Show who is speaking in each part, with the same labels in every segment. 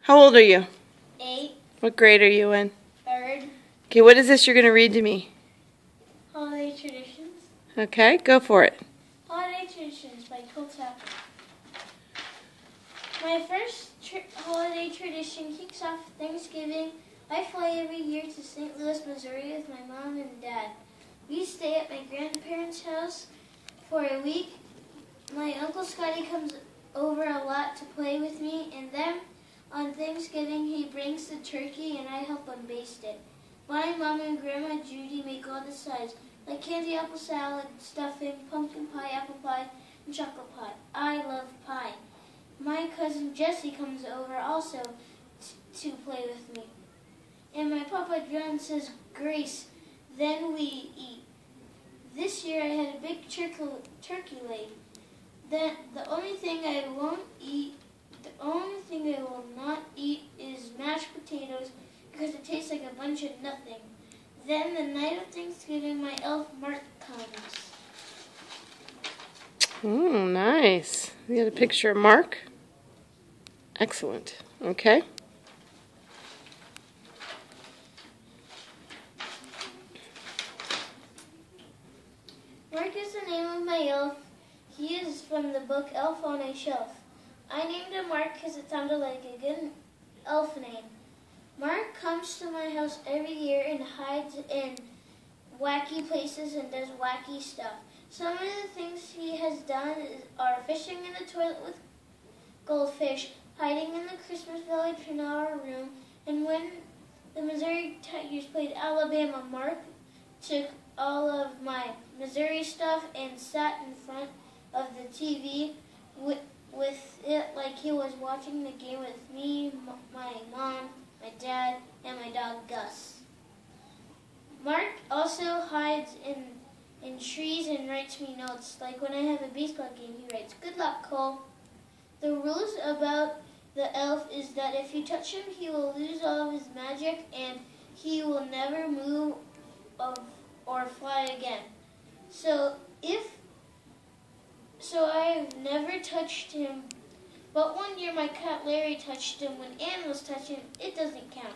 Speaker 1: How old are you?
Speaker 2: 8.
Speaker 1: What grade are you in?
Speaker 2: 3rd.
Speaker 1: Okay, what is this you're going to read to me?
Speaker 2: Holiday Traditions.
Speaker 1: Okay, go for it.
Speaker 2: Holiday Traditions by Cole Tapper. My first holiday tradition kicks off Thanksgiving. I fly every year to St. Louis, Missouri with my mom and dad. We stay at my grandparents' house for a week. My Uncle Scotty comes over a lot to play with me, and then on Thanksgiving he brings the turkey and I help him baste it. My mom and Grandma Judy make all the sides, like candy apple salad, stuffing, pumpkin pie, apple pie, and chocolate pie. I love pie. My cousin Jessie comes over also to play with me. And my Papa John says grace, then we eat. This year I had a big turkey leg. Then the only thing I will not eat is mashed potatoes because it tastes like a bunch of nothing. Then the night of Thanksgiving, my elf Mark comes.
Speaker 1: Oh, nice. You got a picture of Mark? Excellent. Okay.
Speaker 2: Mark is the name of my elf. He is from the book Elf on a Shelf. I named him Mark because it sounded like a good elf name. Mark comes to my house every year and hides in wacky places and does wacky stuff. Some of the things he has done are fishing in the toilet with goldfish, hiding in the Christmas village in our room, and when the Missouri Tigers played Alabama, Mark took all of my Missouri stuff and sat in front of the TV with it like he was watching the game with me, my mom, my dad, and my dog Gus. Mark also hides in trees and writes me notes, like when I have a baseball game he writes, "Good luck, Cole." The rules about the elf is that if you touch him he will lose all of his magic and he will never move or fly again. So I've never touched him, but one year my cat Larry touched him. When animals touch him, it doesn't count.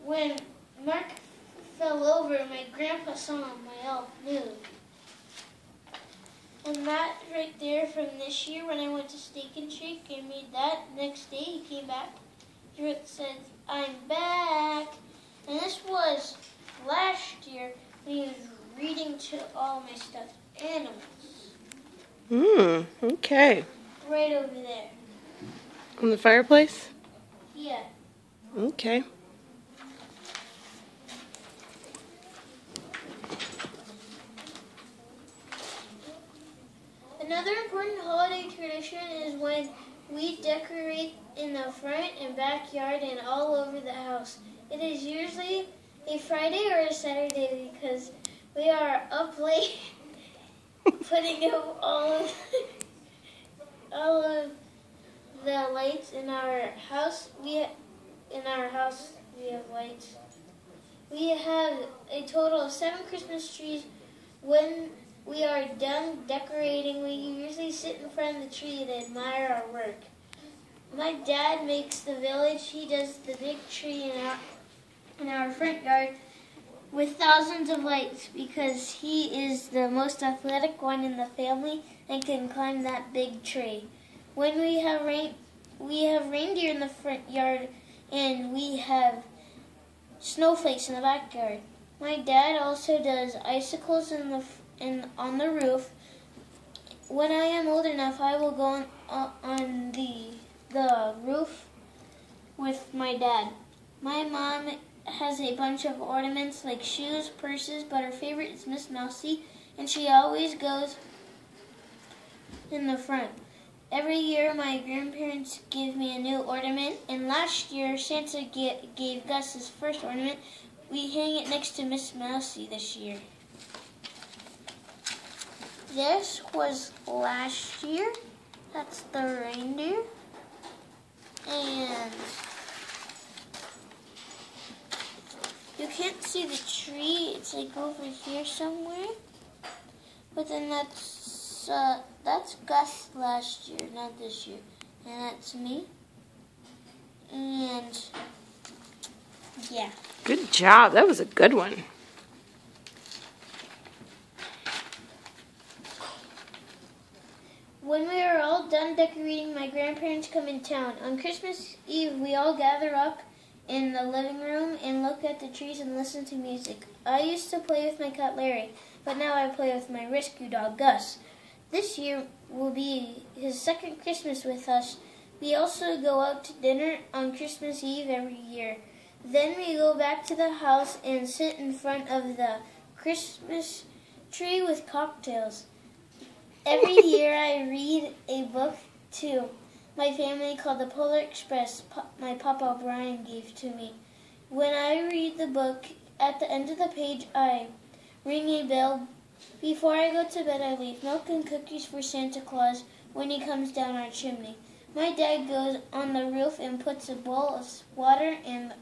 Speaker 2: When Mark fell over, my grandpa saw him, my elf move. And that right there from this year when I went to Steak and Shake and made that, next day he came back. He said, "I'm back." And this was last year when he was reading to all my stuffed animals.
Speaker 1: Okay.
Speaker 2: Right over there.
Speaker 1: On the fireplace?
Speaker 2: Yeah.
Speaker 1: Okay.
Speaker 2: Another important holiday tradition is when we decorate in the front and backyard and all over the house. It is usually a Friday or a Saturday because we are up late putting up all of the lights in our house. In our house we have lights. We have a total of 7 Christmas trees. When we are done decorating, we usually sit in front of the tree and admire our work. My dad makes the village. He does the big tree in our front yard with thousands of lights because he is the most athletic one in the family and can climb that big tree. When we have reindeer in the front yard and we have snowflakes in the backyard. My dad also does icicles on the roof. When I am old enough, I will go on the roof with my dad. My mom has a bunch of ornaments like shoes, purses, but her favorite is Miss Mousie, and she always goes in the front. Every year my grandparents give me a new ornament, and last year Santa gave Gus his first ornament. We hang it next to Miss Mousie this year. This was last year. That's the reindeer. And you can't see the tree. It's like over here somewhere. But then that's Gus last year, not this year. And that's me. And Yeah.
Speaker 1: Good job. That was a good one.
Speaker 2: When we are all done decorating, my grandparents come in town. On Christmas Eve, we all gather up in the living room and look at the trees and listen to music. I used to play with my cat Larry, but now I play with my rescue dog Gus. This year will be his second Christmas with us. We also go out to dinner on Christmas Eve every year. Then we go back to the house and sit in front of the Christmas tree with cocktails. Every year I read a book to my family called The Polar Express my Papa Brian gave to me. When I read the book, at the end of the page I ring a bell. Before I go to bed I leave milk and cookies for Santa Claus when he comes down our chimney. My dad goes on the roof and puts a bowl of water in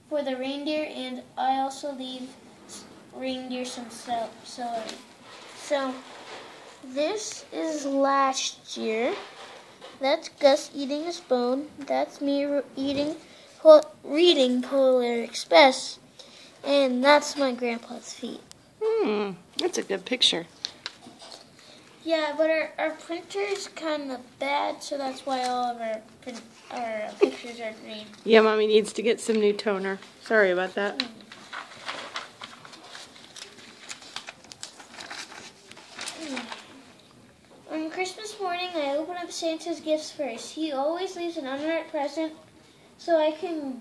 Speaker 2: for the reindeer, and I also leave reindeer some celery. So this is last year. That's Gus eating his bone. That's me reading Polar Express. And that's my grandpa's feet.
Speaker 1: That's a good picture.
Speaker 2: Yeah, but our printer is kind of bad, so that's why all of our pictures are green.
Speaker 1: Yeah, Mommy needs to get some new toner. Sorry about that.
Speaker 2: On Christmas morning, I open up Santa's gifts first. He always leaves an unwrapped present so I can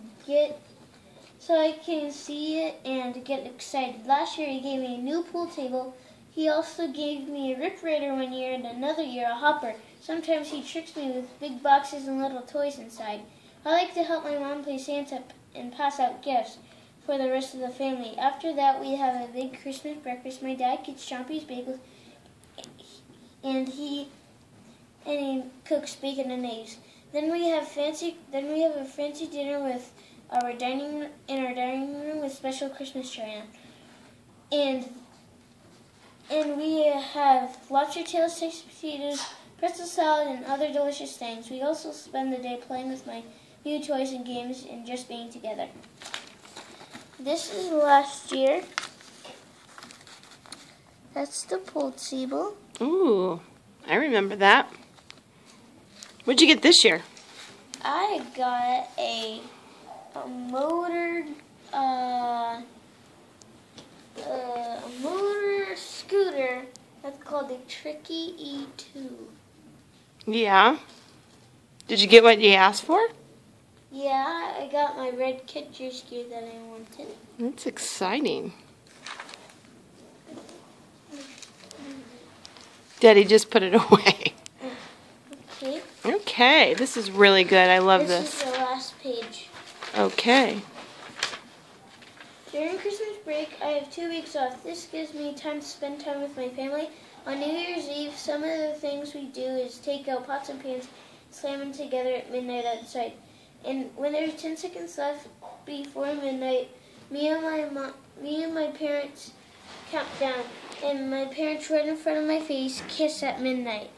Speaker 2: see it and get excited. Last year, he gave me a new pool table. He also gave me a Rip Raider one year and another year a Hopper. Sometimes he tricks me with big boxes and little toys inside. I like to help my mom play Santa and pass out gifts for the rest of the family. After that, we have a big Christmas breakfast. My dad gets Chompy's bagels, and he cooks bacon and eggs. Then we have a fancy dinner with our dining room with special Christmas china. And we have lobster tails, six potatoes, pretzel salad, and other delicious things. We also spend the day playing with my new toys and games and just being together. This is last year. That's the pool table.
Speaker 1: Ooh, I remember that. What'd you get this year?
Speaker 2: I got a motor scooter that's called the Tricky E2.
Speaker 1: Yeah. Did you get what you asked for?
Speaker 2: Yeah, I got my red Kitcher's gear that I wanted.
Speaker 1: That's exciting. Daddy just put it away.
Speaker 2: Okay.
Speaker 1: Okay, this is really good. I love
Speaker 2: This
Speaker 1: this.
Speaker 2: is the last page.
Speaker 1: Okay.
Speaker 2: During Christmas break, I have 2 weeks off. This gives me time to spend time with my family. On New Year's Eve, some of the things we do is take out pots and pans, slam them together at midnight outside. And when there's 10 seconds left before midnight, me and my parents count down, and my parents right in front of my face kiss at midnight.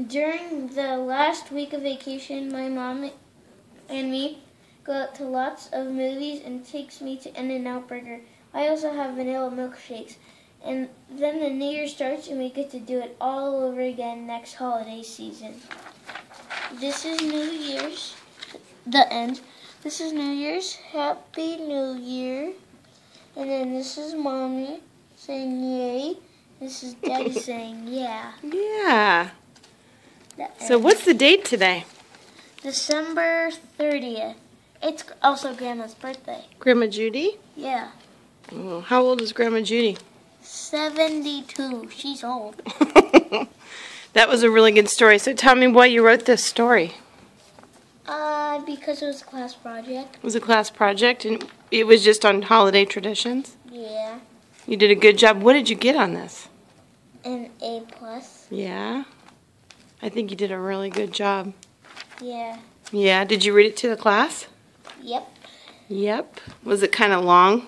Speaker 2: During the last week of vacation, my mom and me go out to lots of movies and takes me to In-N-Out Burger. I also have vanilla milkshakes. And then the New Year starts and we get to do it all over again next holiday season. This is New Year's, the end. This is New Year's, Happy New Year. And then this is Mommy saying yay. This is Daddy saying yeah.
Speaker 1: Yeah. So what's the date today?
Speaker 2: December 30th. It's also Grandma's birthday.
Speaker 1: Grandma Judy?
Speaker 2: Yeah.
Speaker 1: Oh, how old is Grandma Judy?
Speaker 2: 72. She's old.
Speaker 1: That was a really good story. So tell me why you wrote this story.
Speaker 2: Because it was a class project.
Speaker 1: It was a class project and it was just on holiday traditions?
Speaker 2: Yeah.
Speaker 1: You did a good job. What did you get on this?
Speaker 2: An A+.
Speaker 1: Yeah? I think you did a really good job.
Speaker 2: Yeah.
Speaker 1: Yeah? Did you read it to the class?
Speaker 2: Yep.
Speaker 1: Yep. Was it kind of long?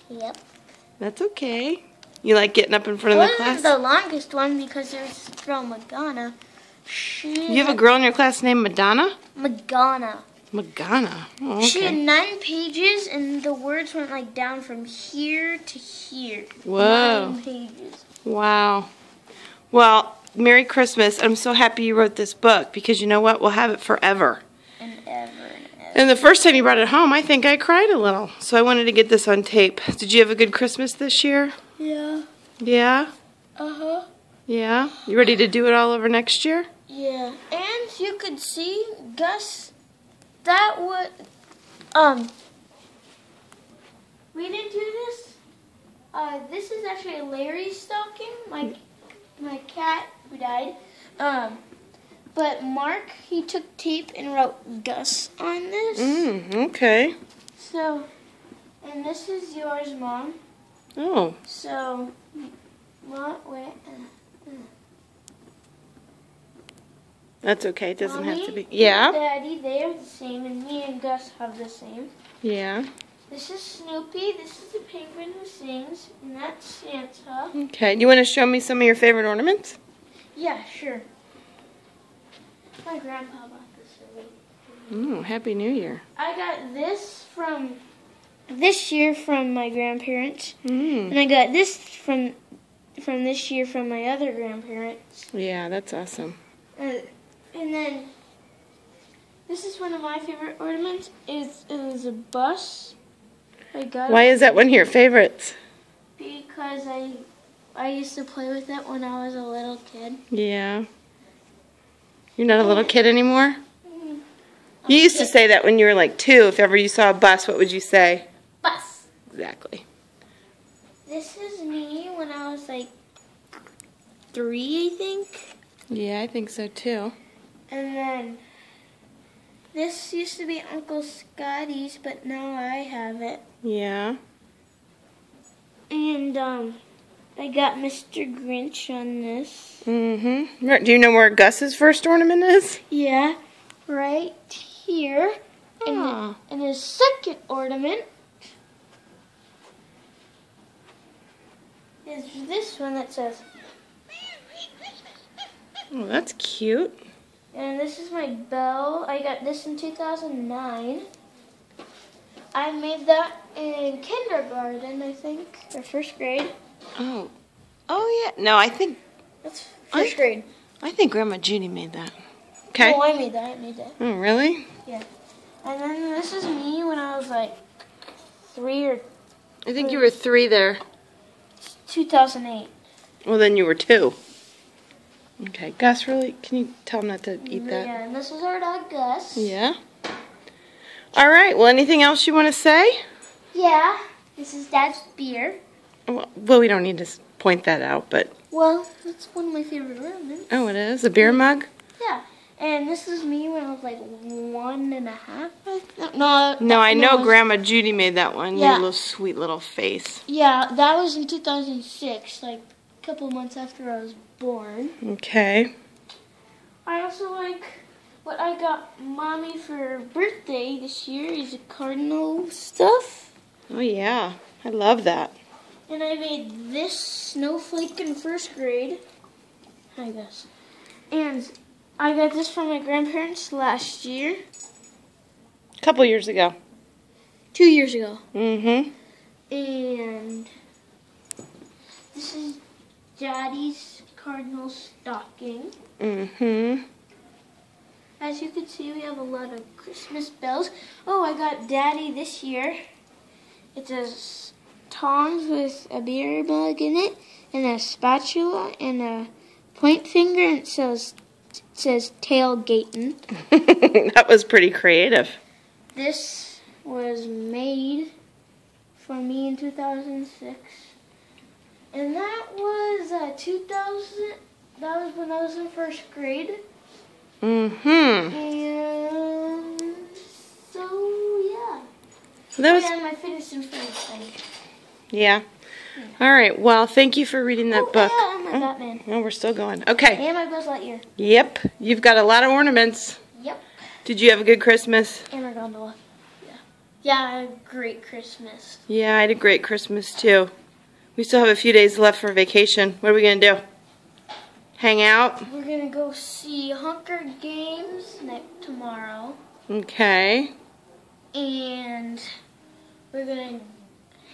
Speaker 2: Yep.
Speaker 1: That's okay. You like getting up in front of the
Speaker 2: It
Speaker 1: class?
Speaker 2: wasn't the longest one because there was girl Madonna.
Speaker 1: You have a girl in your class named Madonna?
Speaker 2: Madonna.
Speaker 1: Magana. Oh,
Speaker 2: She had
Speaker 1: okay.
Speaker 2: 9 pages, and the words went like down from here to here.
Speaker 1: Whoa.
Speaker 2: 9 pages.
Speaker 1: Wow. Well, Merry Christmas. I'm so happy you wrote this book because you know what? We'll have it forever.
Speaker 2: And ever and ever.
Speaker 1: And the first time you brought it home, I think I cried a little. So I wanted to get this on tape. Did you have a good Christmas this year?
Speaker 2: Yeah.
Speaker 1: Yeah?
Speaker 2: Uh-huh.
Speaker 1: Yeah? You ready to do it all over next year?
Speaker 2: Yeah. And you could see, Gus, that would, we didn't do this. This is actually Larry's stocking, my cat who died. But Mark, he took tape and wrote Gus on this.
Speaker 1: Okay.
Speaker 2: So, and this is yours, Mom.
Speaker 1: Oh.
Speaker 2: So, wait.
Speaker 1: That's okay. It doesn't have to
Speaker 2: Mommy,
Speaker 1: be. Yeah?
Speaker 2: Daddy, they are the same, and me and Gus have the same.
Speaker 1: Yeah.
Speaker 2: This is Snoopy, this is the penguin who sings, and that's Santa.
Speaker 1: Okay. You want to show me some of your favorite ornaments?
Speaker 2: Yeah, sure. My grandpa bought this for me.
Speaker 1: Oh, Happy New Year.
Speaker 2: I got this from this year from my grandparents,
Speaker 1: Mm.
Speaker 2: and I got this from this year from my other grandparents.
Speaker 1: Yeah, that's awesome.
Speaker 2: And then this is one of my favorite ornaments. It was a bus. I got
Speaker 1: Why
Speaker 2: it
Speaker 1: is that one of your favorites?
Speaker 2: because I used to play with it when I was a little kid.
Speaker 1: Yeah. You're not a little kid anymore? You used to say that when you were like 2. If ever you saw a bus, what would you say?
Speaker 2: Bus.
Speaker 1: Exactly.
Speaker 2: This is me when I was like 3, I think.
Speaker 1: Yeah, I think so too.
Speaker 2: And then this used to be Uncle Scotty's, but now I have it.
Speaker 1: Yeah.
Speaker 2: And I got Mr. Grinch on this.
Speaker 1: Mm-hmm. Do you know where Gus's first ornament is?
Speaker 2: Yeah, right here.
Speaker 1: Aw.
Speaker 2: And his second ornament is this one that says,
Speaker 1: Oh, that's cute.
Speaker 2: and this is my bell. I got this in 2009. I made that in kindergarten, I think, or first grade.
Speaker 1: Oh. Oh, yeah. No, I think
Speaker 2: That's first grade.
Speaker 1: Grandma Judy made that. Okay.
Speaker 2: Oh, I made that.
Speaker 1: Oh, really?
Speaker 2: Yeah. And then this is me when I was like 3 or
Speaker 1: I think you were 3 there.
Speaker 2: 2008.
Speaker 1: Well, then you were 2. Okay. Gus, really? Can you tell him not to eat that?
Speaker 2: Yeah, and this is our dog Gus.
Speaker 1: Yeah. All right. Well, anything else you want to say?
Speaker 2: Yeah. This is Dad's beer.
Speaker 1: Well, we don't need to point that out, but...
Speaker 2: Well, that's one of my favorite ornaments.
Speaker 1: Oh, it is? A beer mug?
Speaker 2: Yeah. And this is me when I was like 1.5.
Speaker 1: No, I know Grandma Judy made that one.
Speaker 2: Yeah.
Speaker 1: Your little sweet little face.
Speaker 2: Yeah, that was in 2006, like a couple months after I was born.
Speaker 1: Okay.
Speaker 2: I also like what I got Mommy for her birthday this year is a cardinal stuff.
Speaker 1: Oh, yeah. I love that.
Speaker 2: And I made this snowflake in first grade. I guess. And I got this from my grandparents last year.
Speaker 1: A couple years ago.
Speaker 2: 2 years ago.
Speaker 1: Mm-hmm.
Speaker 2: And this is Daddy's cardinal stocking.
Speaker 1: Mm-hmm.
Speaker 2: As you can see, we have a lot of Christmas bells. Oh, I got Daddy this year. It says tongs with a beer mug in it, and a spatula, and a point finger, and it says tailgating.
Speaker 1: That was pretty creative.
Speaker 2: This was made for me in 2006. And that was 2000, that was when I was in first grade.
Speaker 1: Mm-hmm.
Speaker 2: And so, yeah.
Speaker 1: That was...
Speaker 2: And my fitness and friends thing.
Speaker 1: Yeah. All right. Well, thank you for reading that book.
Speaker 2: Yeah, and my Batman.
Speaker 1: Oh, we're still going. Okay.
Speaker 2: And my Buzz Lightyear.
Speaker 1: Yep. You've got a lot of ornaments.
Speaker 2: Yep.
Speaker 1: Did you have a good Christmas?
Speaker 2: And my gondola. Yeah. Yeah, I had a great Christmas.
Speaker 1: Yeah, I had a great Christmas, too. We still have a few days left for vacation. What are we going to do? Hang out?
Speaker 2: We're going to go see Hunger Games tomorrow.
Speaker 1: Okay.
Speaker 2: And we're gonna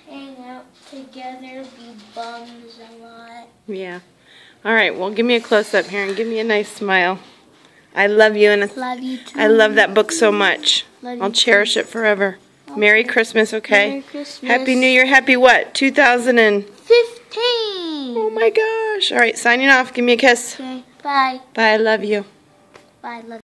Speaker 2: hang out together, be bums a lot.
Speaker 1: Yeah. All right, well, give me a close-up here and give me a nice smile. I love you, and
Speaker 2: Love you too.
Speaker 1: I love that book so much.
Speaker 2: Love you
Speaker 1: I'll cherish it forever.
Speaker 2: Okay.
Speaker 1: Merry Christmas, okay?
Speaker 2: Merry Christmas.
Speaker 1: Happy New Year. Happy what? 2015.
Speaker 2: 15.
Speaker 1: Oh my gosh. All right, signing off. Give me a kiss.
Speaker 2: Okay. Bye.
Speaker 1: Bye. I love you.
Speaker 2: Bye. Love